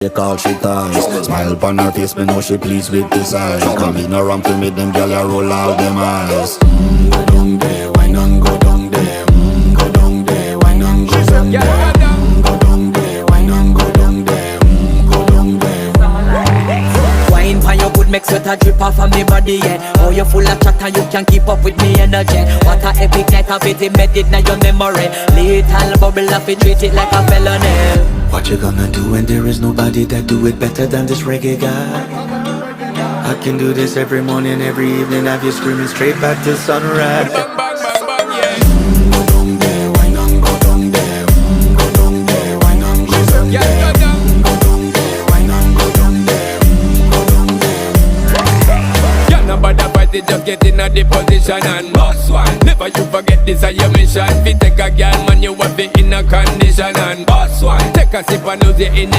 They call she ties. Smile upon her face, me know she pleased with this eyes. Come in around to meet them girl, I roll out them eyes. Go down there, why not go down there? Go down there, why not go down there? Go down there, why not go down there? Go down there. Wine pan your good, make sweat a drip off of me body, yeah. Oh, you full of chatter, you can keep up with me energy. What a epic night of it, embedded in your memory. Little bubble of it, treat it like a felony. What you gonna do when there is nobody that do it better than this reggae guy? I can do this every morning, every evening, have you screaming straight back to sunrise. Bang, bang, bang, bang, yeah. Go down there, why not go down there? Go down there, why not go down there? Yeah, go down. Go down there, why not go down there? Go down there. Yeah, nobody fight it, just get in a the position and boss one. Never you forget this is your mission. Fi take a girl, man, you have it in a condition and boss one. Take a sip and lose it in